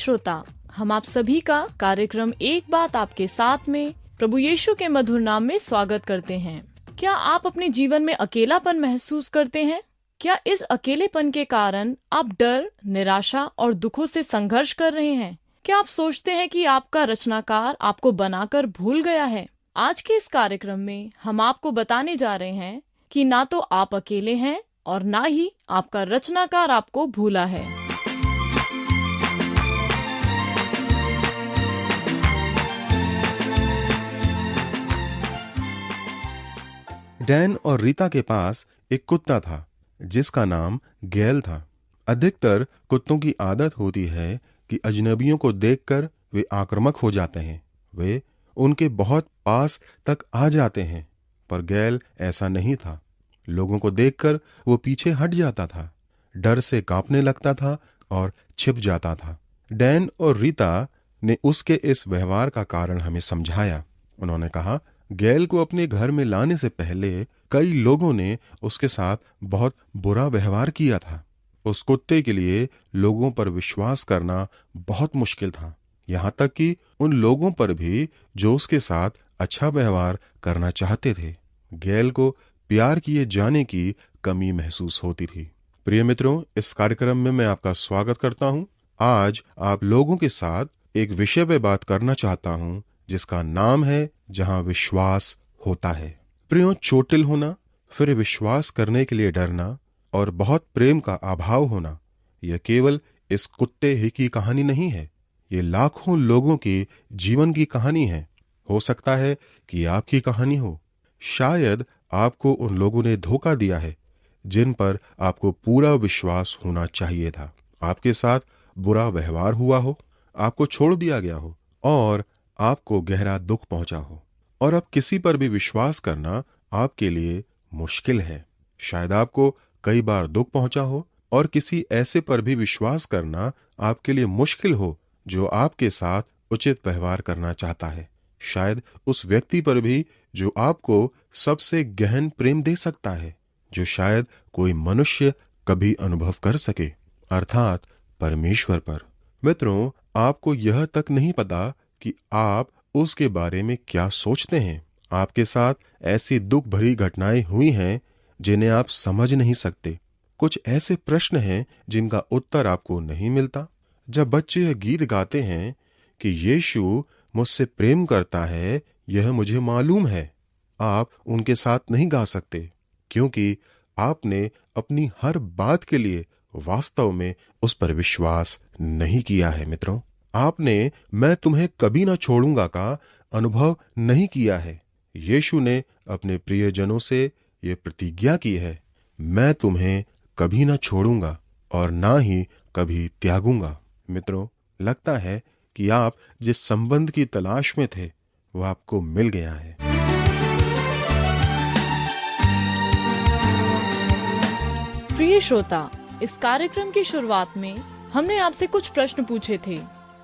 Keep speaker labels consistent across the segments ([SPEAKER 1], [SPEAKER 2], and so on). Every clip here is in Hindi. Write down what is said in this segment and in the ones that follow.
[SPEAKER 1] श्रोता, हम आप सभी का कार्यक्रम एक बात आपके साथ में प्रभु यीशु के मधुर नाम में स्वागत करते हैं। क्या आप अपने जीवन में अकेलापन महसूस करते हैं? क्या इस अकेलेपन के कारण आप डर, निराशा और दुखों से संघर्ष कर रहे हैं? क्या आप सोचते हैं कि आपका रचनाकार आपको बनाकर भूल गया है? आज के इस कार्यक्रम में हम आपको बताने जा रहे हैं कि ना तो आप अकेले हैं और ना ही आपका रचनाकार आपको भूला है।
[SPEAKER 2] डैन और रीता के पास एक कुत्ता था जिसका नाम गैल था। अधिकतर कुत्तों की आदत होती है कि अजनबियों को देखकर वे आक्रामक हो जाते हैं। वे उनके बहुत पास तक आ जाते हैं, पर गैल ऐसा नहीं था। लोगों को देखकर वो पीछे हट जाता था, डर से कांपने लगता था और छिप जाता था। डैन और रीता ने उसके इस व्यवहार का कारण हमें समझाया। उन्होंने कहा, गैल को अपने घर में लाने से पहले कई लोगों ने उसके साथ बहुत बुरा व्यवहार किया था। उस कुत्ते के लिए लोगों पर विश्वास करना बहुत मुश्किल था, यहाँ तक कि उन लोगों पर भी जो उसके साथ अच्छा व्यवहार करना चाहते थे। गैल को प्यार किए जाने की कमी महसूस होती थी। प्रिय मित्रों, इस कार्यक्रम में मैं आपका स्वागत करता हूं। आज आप लोगों के साथ एक विषय पे बात करना चाहता हूं जिसका नाम है जहां विश्वास होता है। प्रियो, चोटिल होना, फिर विश्वास करने के लिए डरना और बहुत प्रेम का अभाव होना, यह केवल इस कुत्ते ही की कहानी नहीं है। ये लाखों लोगों के जीवन की कहानी है। हो सकता है कि आपकी कहानी हो। शायद आपको उन लोगों ने धोखा दिया है जिन पर आपको पूरा विश्वास होना चाहिए था। आपके साथ बुरा व्यवहार हुआ हो, आपको छोड़ दिया गया हो और आपको गहरा दुख पहुंचा हो, और अब किसी पर भी विश्वास करना आपके लिए मुश्किल है। शायद आपको कई बार दुख पहुंचा हो और किसी ऐसे पर भी विश्वास करना आपके लिए मुश्किल हो जो आपके साथ उचित व्यवहार करना चाहता है। शायद उस व्यक्ति पर भी जो आपको सबसे गहन प्रेम दे सकता है, जो शायद कोई मनुष्य कभी अनुभव कर सके, अर्थात परमेश्वर पर। मित्रों, आपको यह तक नहीं पता कि आप उसके बारे में क्या सोचते हैं। आपके साथ ऐसी दुख भरी घटनाएं हुई हैं जिन्हें आप समझ नहीं सकते। कुछ ऐसे प्रश्न हैं जिनका उत्तर आपको नहीं मिलता। जब बच्चे यह गीत गाते हैं कि यीशु मुझसे प्रेम करता है, यह मुझे मालूम है, आप उनके साथ नहीं गा सकते क्योंकि आपने अपनी हर बात के लिए वास्तव में उस पर विश्वास नहीं किया है। मित्रों, आपने मैं तुम्हें कभी ना छोड़ूंगा का अनुभव नहीं किया है। यीशु ने अपने प्रियजनों से यह प्रतिज्ञा की है, मैं तुम्हें कभी ना छोड़ूंगा और ना ही कभी त्यागूंगा। मित्रों, लगता है कि आप जिस संबंध की तलाश में थे वो आपको मिल गया है।
[SPEAKER 1] प्रिय श्रोता, इस कार्यक्रम की शुरुआत में हमने आपसे कुछ प्रश्न पूछे थे।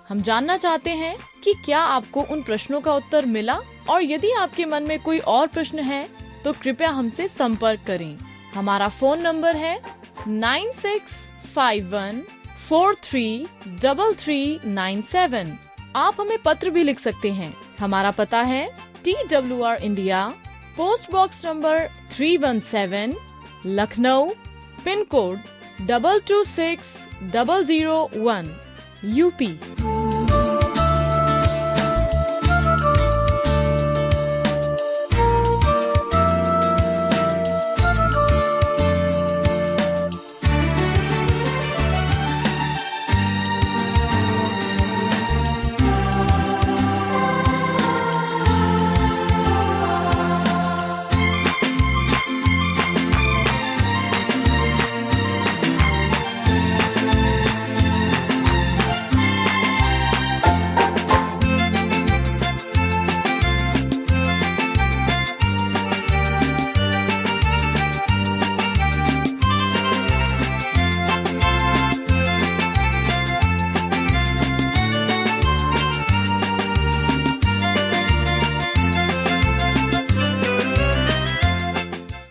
[SPEAKER 1] हम जानना चाहते हैं कि क्या आपको उन प्रश्नों का उत्तर मिला, और यदि आपके मन में कोई और प्रश्न है तो कृपया हमसे संपर्क करें। हमारा फोन नंबर है 9651433397। आप हमें पत्र भी लिख सकते हैं। हमारा पता है TWR India, post box number 317, Lucknow, pin code 226001, UP।